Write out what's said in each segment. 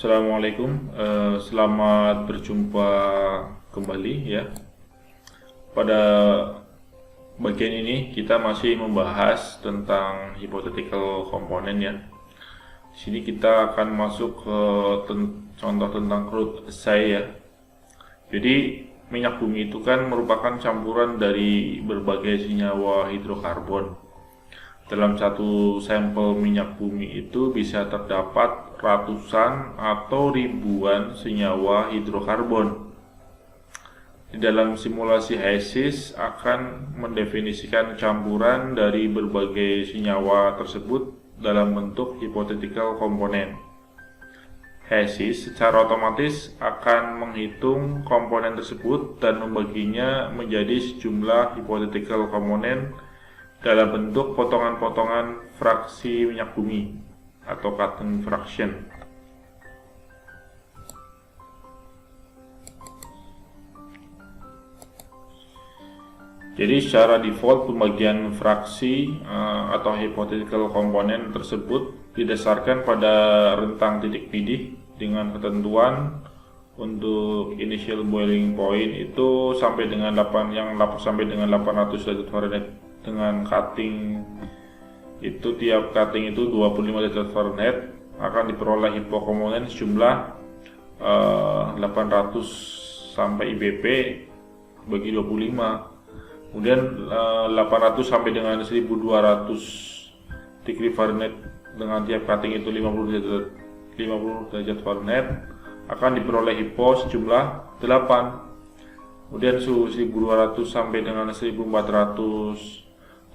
Assalamualaikum, selamat berjumpa kembali ya. Pada bagian ini kita masih membahas tentang hypothetical component ya. Di sini kita akan masuk ke contoh tentang crude assay ya. Jadi minyak bumi itu kan merupakan campuran dari berbagai senyawa hidrokarbon. Dalam satu sampel minyak bumi itu bisa terdapat ratusan atau ribuan senyawa hidrokarbon. Di dalam simulasi HYSYS akan mendefinisikan campuran dari berbagai senyawa tersebut dalam bentuk hypothetical component. HYSYS secara otomatis akan menghitung komponen tersebut dan membaginya menjadi sejumlah hypothetical component dalam bentuk potongan-potongan fraksi minyak bumi atau cotton fraction. Jadi secara default pembagian fraksi atau hypothetical component tersebut didasarkan pada rentang titik pidih dengan ketentuan untuk initial boiling point itu sampai dengan 800 derajat Fahrenheit dengan cutting itu tiap cutting itu 25 derajat Fahrenheit akan diperoleh hipokomponen sejumlah 800 sampai IBP bagi 25. Kemudian 800 sampai dengan 1200 degree Fahrenheit dengan tiap cutting itu 50 derajat Fahrenheit akan diperoleh hipo sejumlah 8. Kemudian suhu 1200 sampai dengan 1400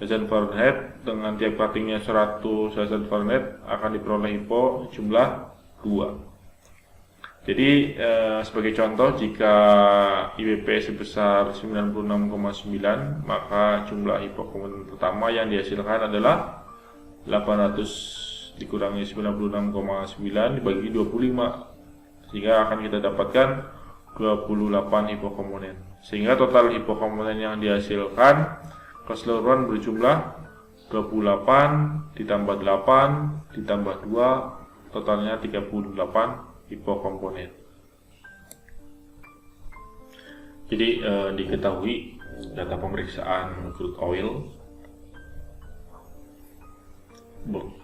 derajat Fahrenheit dengan tiap cuttingnya 100 derajat Fahrenheit akan diperoleh hipo jumlah 2. Jadi sebagai contoh, jika IBP sebesar 96,9 maka jumlah hipokomponen pertama yang dihasilkan adalah 800 dikurangi 96,9 dibagi 25 sehingga akan kita dapatkan 28 hipokomponen, sehingga total hipokomponen yang dihasilkan keseluruhan berjumlah 28 ditambah 8 ditambah 2 totalnya 38 hipokomponen. Jadi diketahui data pemeriksaan crude oil bulk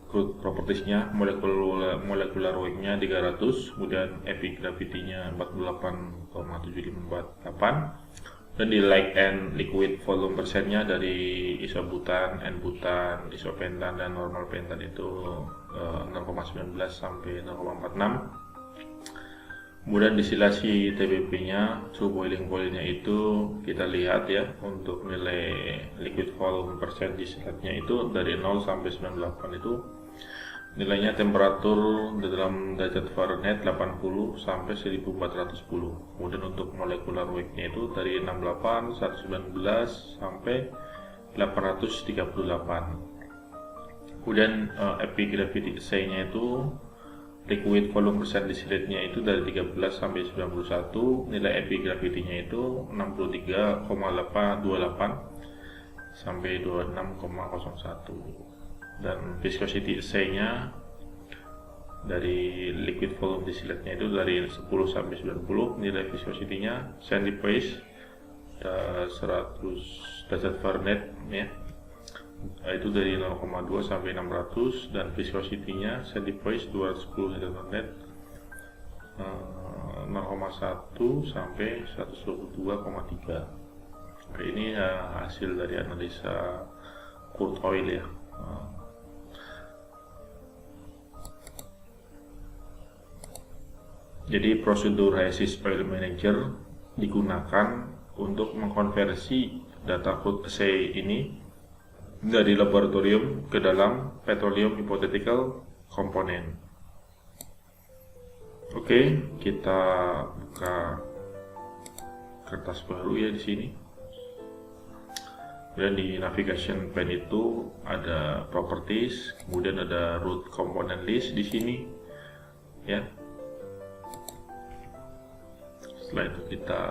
crude propertiesnya, molecular weight-nya 300, kemudian epigravity-nya 48,7548, dan di light and liquid volume persennya dari isobutan, N-butan, isopentan, dan normal pentan itu 0,19 sampai 0,46. Kemudian distilasi TBP-nya, suhu boiling point-nya itu kita lihat ya, untuk nilai liquid volume persen distilatnya itu dari 0 sampai 98 itu nilainya temperatur dalam derajat Fahrenheit 80 sampai 1410. Kemudian untuk molecular weight-nya itu dari 68, 119 sampai 838. Kemudian epigravity assay-nya itu liquid volume persen distillate-nya itu dari 13 sampai 91, nilai epigravity-nya itu 63,28 sampai 26,01. Dan viscosity assay-nya dari liquid volume distillate-nya itu dari 10 sampai 90, nilai viscosity-nya centiphase 100 derajat Fahrenheit ya, itu dari 0,2 sampai 600, dan viscosity-nya centiphase 210 derajat Fahrenheit 0,1 sampai 122,3. Ini hasil dari analisa crude oil ya. Jadi prosedur HYSYS Oil Manager digunakan untuk mengkonversi data crude assay ini dari laboratorium ke dalam petroleum hypothetical component. Oke, kita buka kertas baru ya di sini. Kemudian di navigation pane itu ada properties, kemudian ada root component list di sini ya. Setelah itu kita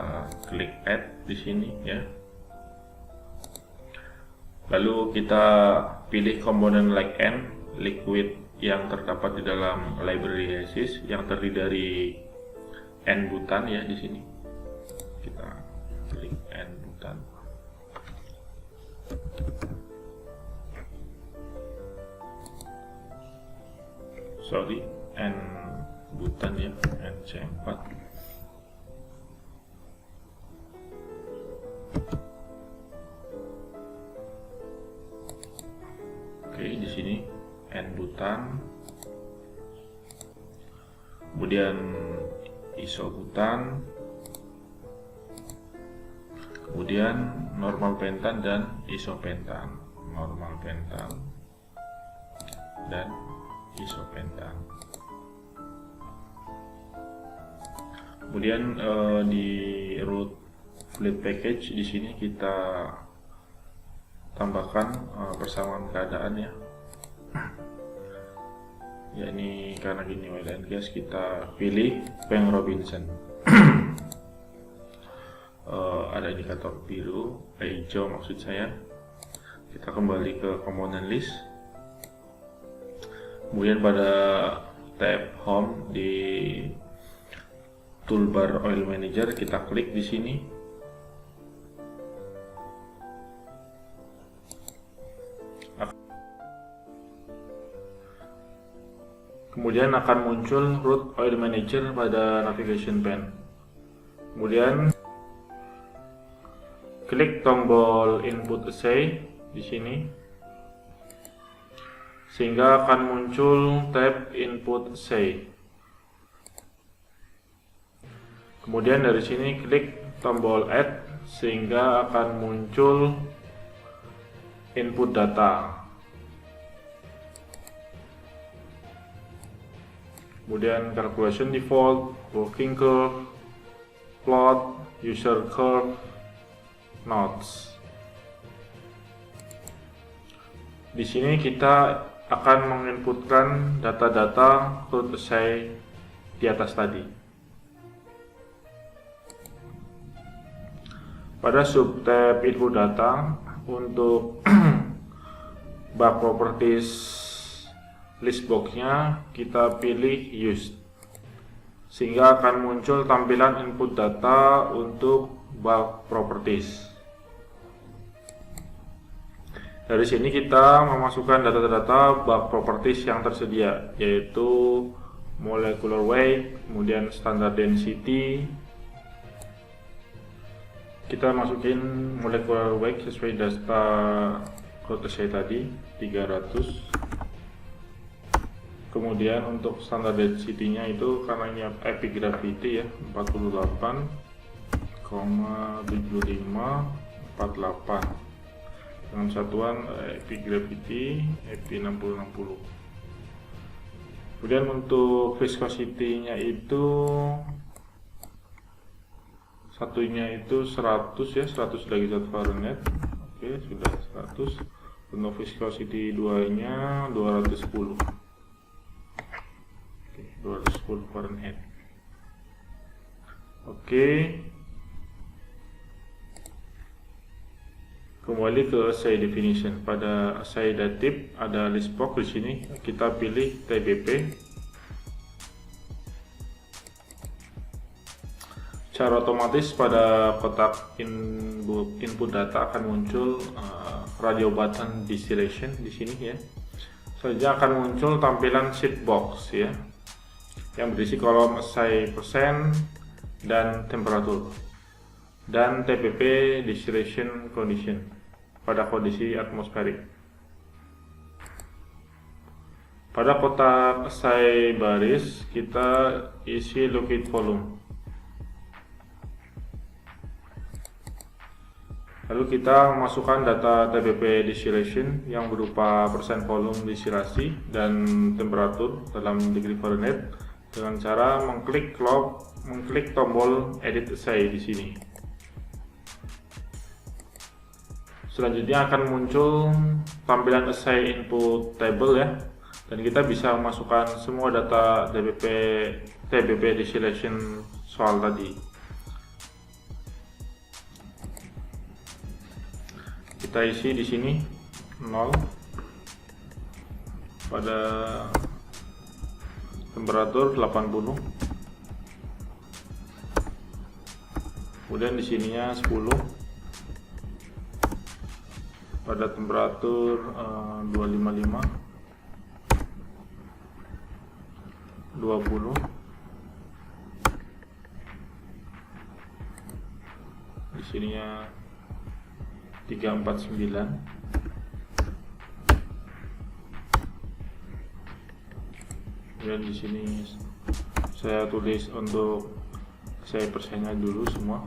klik add di sini ya. Lalu kita pilih komponen like N liquid yang terdapat di dalam library HASIS yang terdiri dari N-butan ya. Di sini kita klik N-butan. Sorry, N-butan ya, NC4. Oke, di sini N-butan, kemudian isobutan, kemudian normal pentan dan isopentan, normal pentan dan isopentan. Kemudian di root fluid package di sini kita tambahkan persamaan keadaan ya. Ya ini karena gini oil and gas, kita pilih Peng Robinson. Ada indikator biru, hijau maksud saya. Kita kembali ke component list. Kemudian pada tab home di toolbar oil manager kita klik di sini. Kemudian akan muncul root oil manager pada navigation pane. Kemudian klik tombol input assay di sini, sehingga akan muncul tab input assay. Kemudian dari sini klik tombol add, sehingga akan muncul input data. Kemudian calculation default, working curve, plot, user curve, notes. Di sini kita akan menginputkan data-data root assay di atas tadi. Pada subtab input data untuk bug properties list box-nya kita pilih used, sehingga akan muncul tampilan input data untuk bug properties. Dari sini kita memasukkan data-data bug properties yang tersedia, yaitu molecular weight, kemudian standard density. Kita masukin molecular weight sesuai data root assay tadi 300. Kemudian untuk standard density-nya itu karena ini epigravity ya 48,7548 dengan satuan epigravity epi 6060. Kemudian untuk viscosity-nya itu satunya itu 100 ya, 100 derajat Fahrenheit. Oke, sudah 100. Untuk viscosity 2-nya 210. 210 Fahrenheit. Oke. Kembali ke assay definition. Pada assay dative ada list box di sini. Kita pilih TBP. Secara otomatis pada kotak input data akan muncul radio button distillation di sini ya. Selanjutnya akan muncul tampilan sheet box ya, yang berisi kolom assay persen dan temperatur, dan TPP distillation condition pada kondisi atmosferik. Pada kotak assay baris kita isi liquid volume. Lalu kita memasukkan data TPP distillation yang berupa persen volume distilasi dan temperatur dalam degree Fahrenheit dengan cara mengklik tombol edit assay di sini. Selanjutnya akan muncul tampilan assay input table ya, dan kita bisa memasukkan semua data TPP distillation soal tadi. Kita isi di sini 0, pada temperatur 80. Kemudian di sininya 10 pada temperatur 255, 20. Di sininya 349. Dan di sini saya tulis untuk saya persennya dulu semua.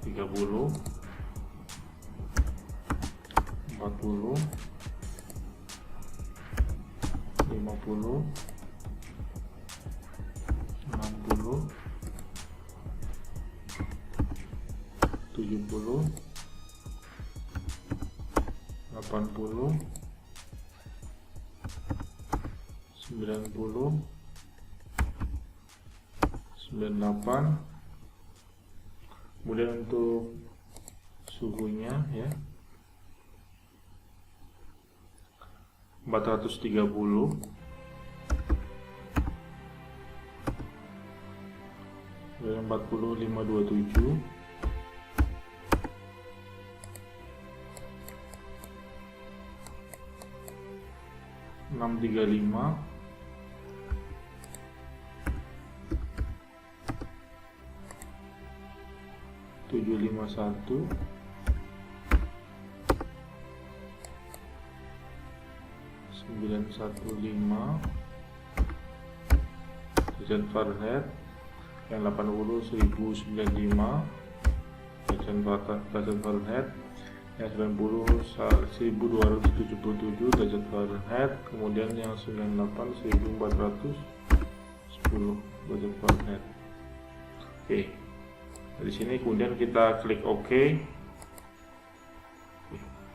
30, 40, 50, 60, 70, 80, 90, 98. Kemudian untuk suhunya ya 430, dan 4527, 635, 751, 915 derajat Fahrenheit, yang 80 1095 derajat Fahrenheit, yang 90 1277 derajat Fahrenheit, kemudian yang 98 1410 derajat Fahrenheit. Oke. Di sini kemudian kita klik OK.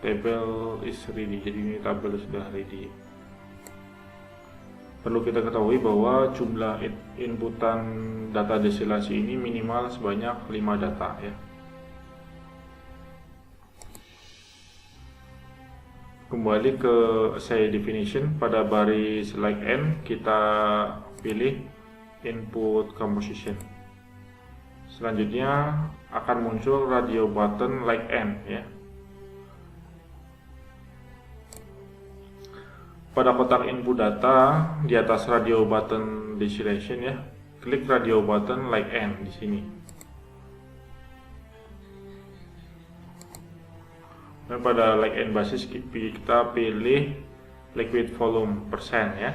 Tabel is ready. Jadi ini tabel sudah ready. Perlu kita ketahui bahwa jumlah inputan data destilasi ini minimal sebanyak 5 data ya. Kembali ke assay definition, pada baris like N kita pilih input composition. Selanjutnya akan muncul radio button like N ya. Pada kotak input data di atas radio button distillation ya, klik radio button like N di sini. Dan pada like N basis kita pilih liquid volume persen ya.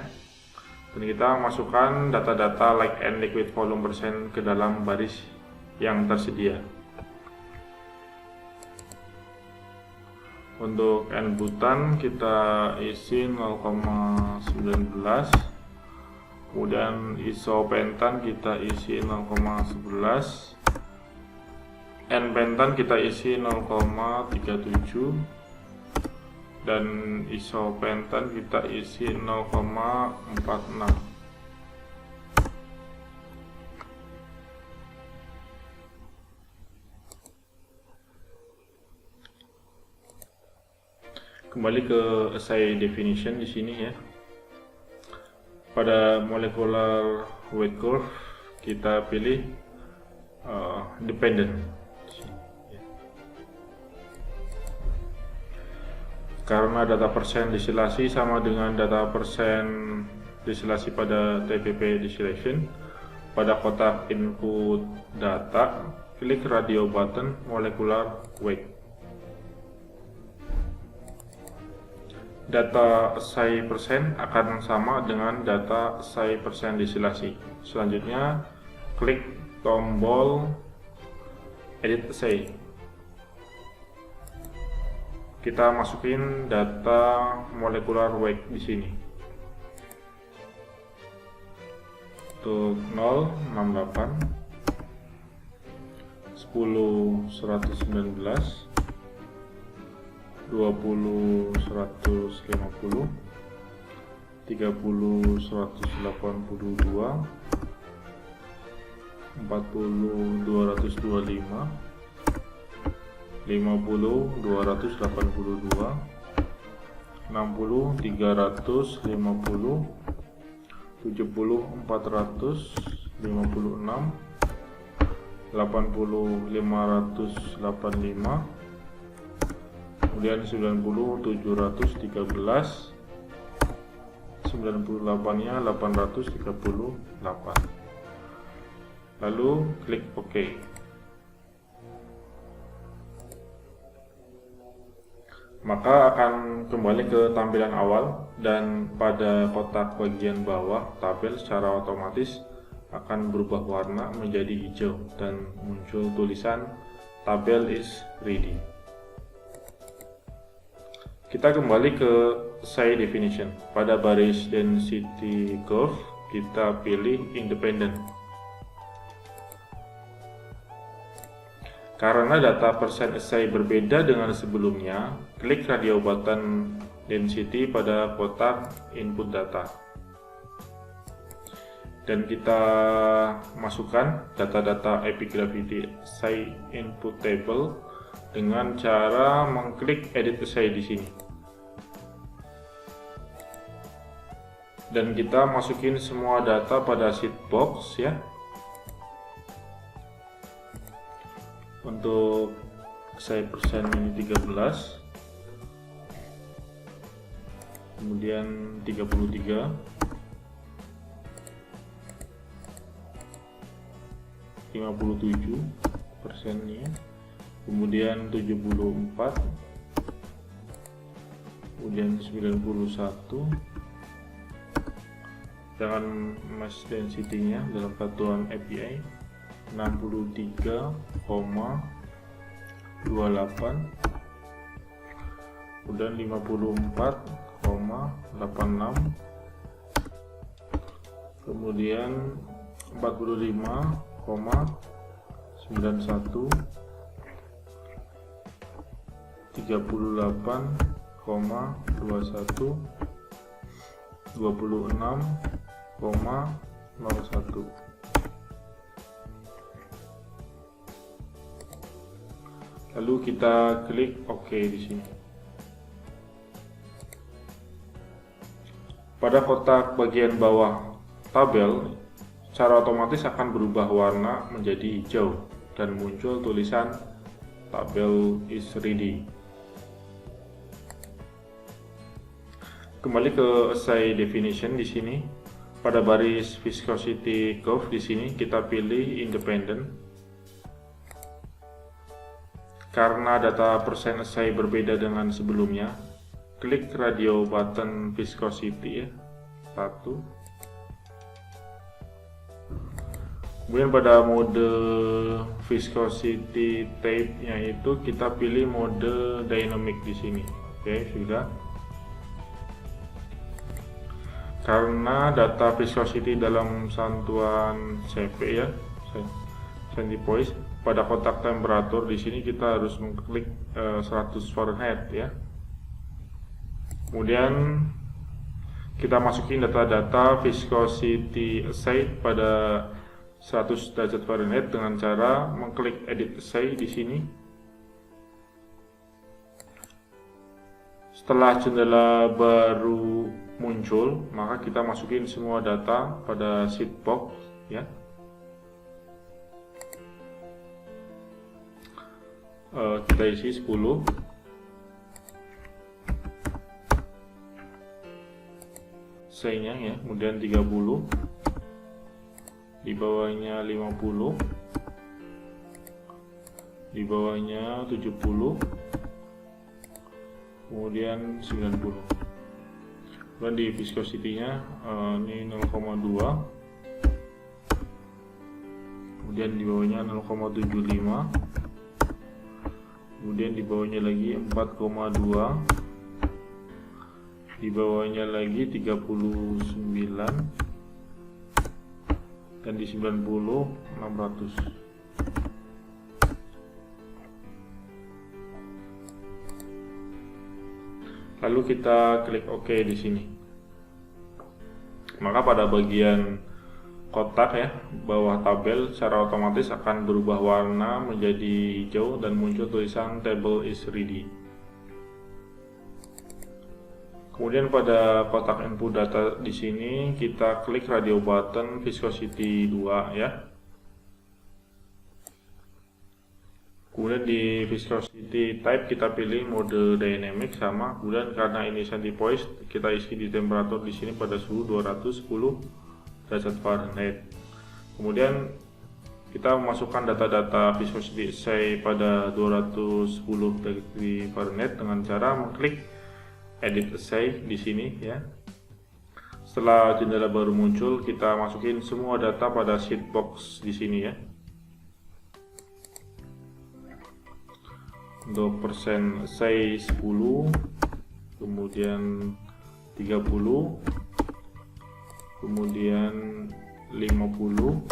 Dan kita masukkan data-data like N liquid volume persen ke dalam baris yang tersedia. Untuk inputan kita isi 0,19, kemudian isopentan kita isi 0,11, N-pentan kita isi 0,37, dan isopentan kita isi 0,46. Kembali ke assay definition di sini ya. Pada molecular weight curve kita pilih dependent. Karena data persen distilasi sama dengan data persen distilasi pada TPP distillation, pada kotak input data klik radio button molecular weight. Data assay persen akan sama dengan data assay persen distilasi. Selanjutnya klik tombol edit assay. Kita masukin data molecular weight di sini. Untuk 068, 10 119, 20 150, 30 182, 40 225, 50 282, 60, 300, 50, 70, 400, 56, 80, 585, kemudian 90, 713, 98 nya 838. Lalu klik OK. Maka akan kembali ke tampilan awal, dan pada kotak bagian bawah tabel secara otomatis akan berubah warna menjadi hijau dan muncul tulisan tabel is ready. Kita kembali ke side definition. Pada baris density curve kita pilih independent. Karena data percent assay berbeda dengan sebelumnya, klik radio button density pada kotak input data. Dan kita masukkan data-data epigravity assay input table dengan cara mengklik edit assay di sini. Dan kita masukin semua data pada sheet box ya. Untuk saya persen ini 13, kemudian 33, 57% nya, kemudian 74, kemudian 91, dengan mass density nya dalam satuan API 63,28, kemudian 54,86, kemudian 45,91, 38,21, 26,01. Lalu kita klik OK di sini. Pada kotak bagian bawah tabel, secara otomatis akan berubah warna menjadi hijau dan muncul tulisan tabel is ready. Kembali ke assay definition di sini. Pada baris viscosity curve di sini kita pilih independent. Karena data persen assay berbeda dengan sebelumnya, klik radio button viscosity ya, 1. Kemudian pada mode viscosity tape nya itu kita pilih mode dynamic di sini. Oke, sudah. Karena data viscosity dalam satuan CP ya, centipoise, pada kotak temperatur di sini kita harus mengklik 100 Fahrenheit ya. Kemudian kita masukin data-data viscosity assay pada 100 derajat Fahrenheit dengan cara mengklik edit assay di sini. Setelah jendela baru muncul, maka kita masukin semua data pada sheet box ya. Kita isi 10, say-nya ya, kemudian 30, di bawahnya 50, di bawahnya 70, kemudian 90. Dan di viscosity-nya ini 0,2, kemudian di bawahnya 0,75, kemudian di bawahnya lagi 4,2, di bawahnya lagi 39, dan di 90 600. Lalu kita klik OK di sini. Maka pada bagian kotak ya, bawah tabel secara otomatis akan berubah warna menjadi hijau dan muncul tulisan table is ready. Kemudian pada kotak input data di sini kita klik radio button viscosity 2 ya. Kemudian di viscosity type kita pilih mode dynamic sama. Kemudian karena ini centipoise kita isi di temperatur di sini pada suhu 210 derajat Fahrenheit. Kemudian kita memasukkan data-data viscosity assay pada 210 derajat Fahrenheit dengan cara mengklik edit assay di sini ya. Setelah jendela baru muncul, kita masukin semua data pada sheet box di sini ya. Untuk persen assay 10, kemudian 30, kemudian 50,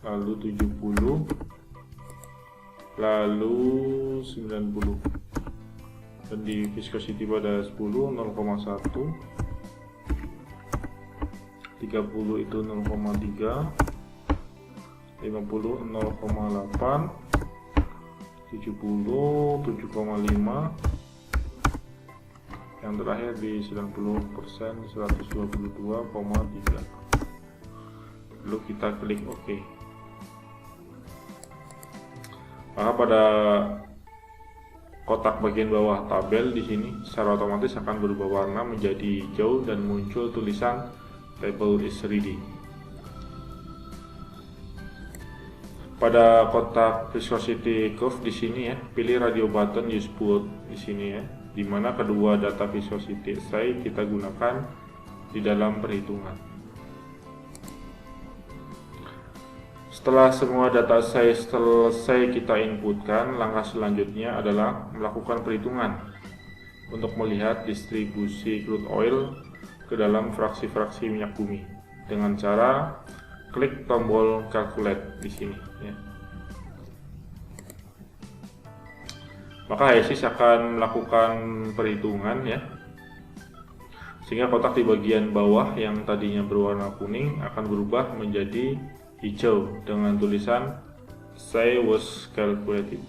lalu 70, lalu 90. Dan di viscosity pada 10 0,1, 30 itu 0,3, 50 0,8, 70 7,5, yang terakhir di 90% 122,3. Lalu kita klik OK. Maka pada kotak bagian bawah tabel di sini secara otomatis akan berubah warna menjadi hijau dan muncul tulisan table is ready. Pada kotak viscosity curve di sini ya, pilih radio button use both di sini ya, di mana kedua data viscosity assay kita gunakan di dalam perhitungan. Setelah semua data assay selesai kita inputkan, langkah selanjutnya adalah melakukan perhitungan untuk melihat distribusi crude oil ke dalam fraksi-fraksi minyak bumi dengan cara klik tombol calculate di sini ya. Maka HESYS akan melakukan perhitungan ya, sehingga kotak di bagian bawah yang tadinya berwarna kuning akan berubah menjadi hijau dengan tulisan "Assay was calculated".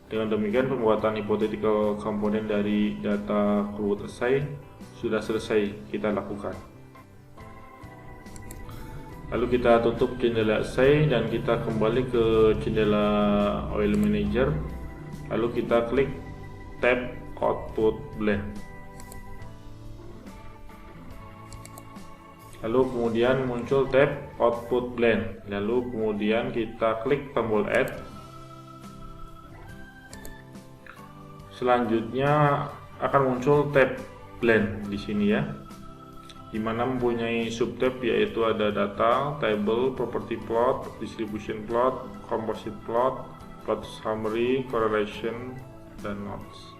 Dengan demikian pembuatan hypothetical komponen dari data crude assay sudah selesai kita lakukan. Lalu kita tutup jendela assay dan kita kembali ke jendela oil manager. Lalu kita klik tab output blend. Lalu kemudian muncul tab output blend. Lalu kemudian kita klik tombol add. Selanjutnya akan muncul tab blend di sini ya, di mana mempunyai subtab yaitu ada data, table, property plot, distribution plot, composite plot, plot summary, correlation, dan notes.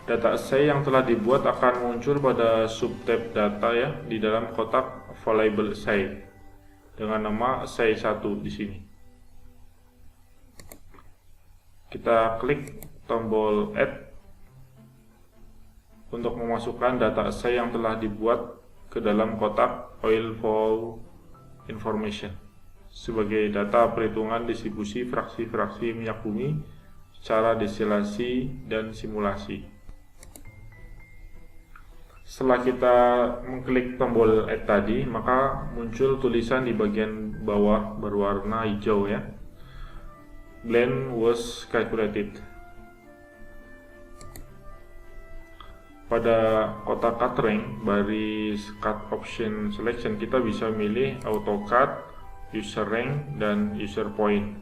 Data assay yang telah dibuat akan muncul pada subtab data ya di dalam kotak available assay dengan nama assay 1 di sini. Kita klik tombol add untuk memasukkan data assay yang telah dibuat ke dalam kotak oil flow information sebagai data perhitungan distribusi fraksi-fraksi minyak bumi secara destilasi dan simulasi. Setelah kita mengklik tombol add tadi, maka muncul tulisan di bagian bawah berwarna hijau ya, blend was calculated. Pada kotak cut rank baris cut option selection kita bisa milih auto cut, user rank, dan user point.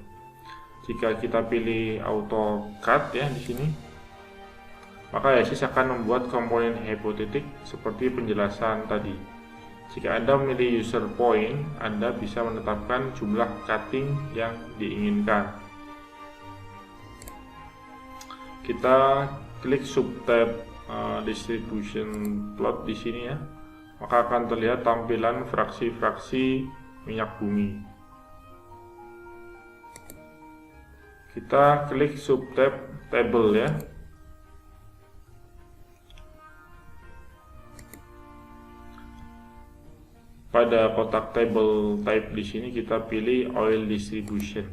Jika kita pilih auto cut ya di sini, maka HESYS akan membuat komponen hipotetik seperti penjelasan tadi. Jika Anda memilih user point, Anda bisa menetapkan jumlah cutting yang diinginkan. Kita klik subtab distribution plot di sini ya, maka akan terlihat tampilan fraksi-fraksi minyak bumi. Kita klik subtab table ya. Pada kotak table type di sini kita pilih oil distribution.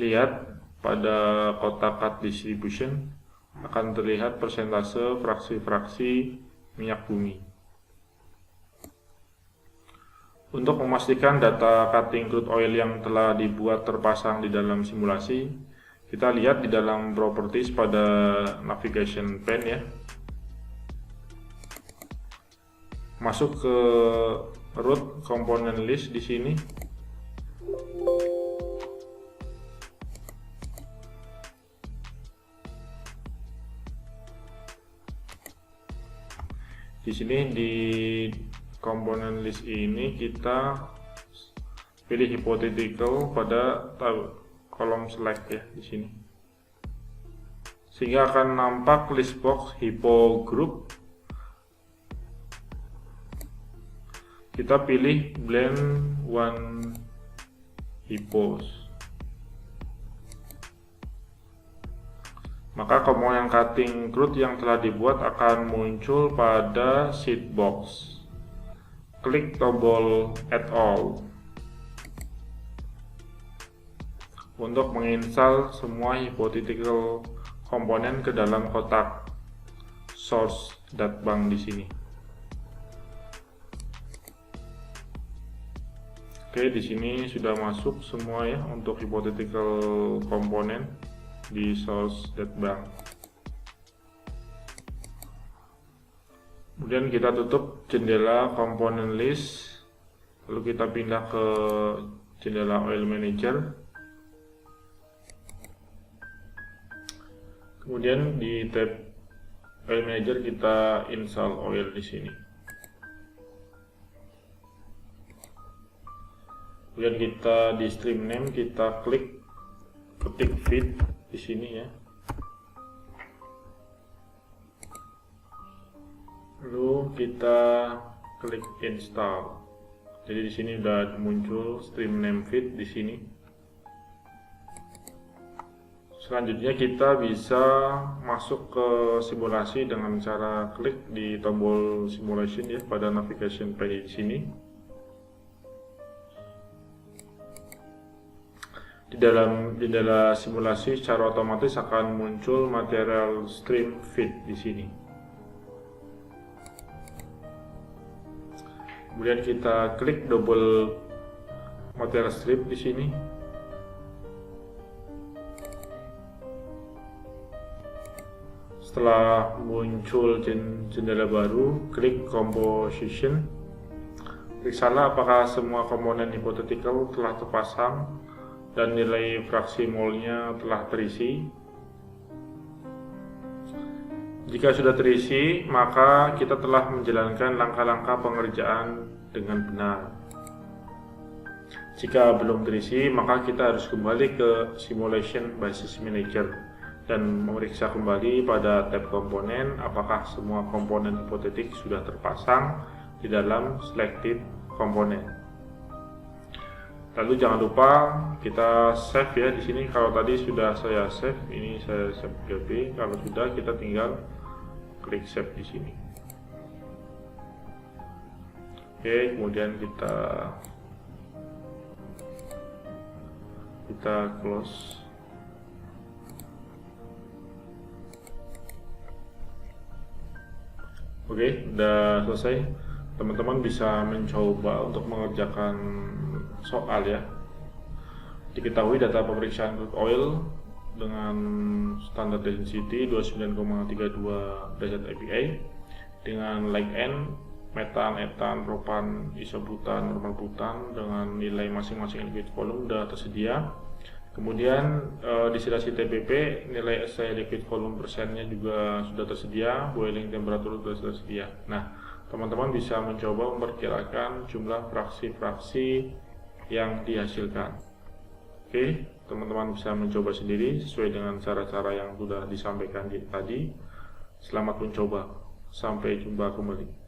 dilihat pada kotak cut distribution akan terlihat persentase fraksi-fraksi minyak bumi. Untuk memastikan data cutting crude oil yang telah dibuat terpasang di dalam simulasi, kita lihat di dalam properties pada navigation pane ya. Masuk ke root component list di sini. Di sini di komponen list ini kita pilih hypothetical pada kolom select ya di sini, sehingga akan nampak list box hypo group. Kita pilih blend one hypos, maka komponen cutting crude yang telah dibuat akan muncul pada sheet box. Klik tombol add all untuk menginstal semua hypothetical komponen ke dalam kotak source.bank di sini. Oke, di sini sudah masuk semua ya untuk hypothetical komponen di source.bank. Kemudian kita tutup jendela komponen list, lalu kita pindah ke jendela oil manager. Kemudian di tab oil manager kita install oil di sini. Kemudian kita di stream name kita klik ketik feed di sini ya. Lalu kita klik install. Jadi di sini sudah muncul stream name feed di sini. Selanjutnya kita bisa masuk ke simulasi dengan cara klik di tombol simulation ya pada navigation pane di sini. Di dalam jendela simulasi secara otomatis akan muncul material stream feed di sini. Kemudian kita klik double material strip di sini. Setelah muncul jendela baru, klik composition. Periksalah apakah semua komponen hypothetical telah terpasang dan nilai fraksi molnya telah terisi. Jika sudah terisi, maka kita telah menjalankan langkah-langkah pengerjaan dengan benar. Jika belum terisi, maka kita harus kembali ke Simulation Basis Manager dan memeriksa kembali pada tab komponen apakah semua komponen hipotetik sudah terpasang di dalam selected komponen. Lalu jangan lupa kita save ya di sini. Kalau tadi sudah saya save, ini saya save PHP. Kalau sudah, kita tinggal klik save di sini. Oke, kemudian kita close. Oke, udah selesai. Teman-teman bisa mencoba untuk mengerjakan soal ya. Diketahui data pemeriksaan crude oil dengan standar density 29,32 derajat API dengan like N, metan, etan, propan, isobutan, normal butan dengan nilai masing-masing liquid volume sudah tersedia. Kemudian di sirasi TPP nilai SI liquid volume persennya juga sudah tersedia, boiling temperature sudah tersedia. Nah, teman-teman bisa mencoba memperkirakan jumlah fraksi-fraksi yang dihasilkan. Oke, teman-teman bisa mencoba sendiri sesuai dengan cara-cara yang sudah disampaikan tadi. Selamat mencoba. Sampai jumpa kembali.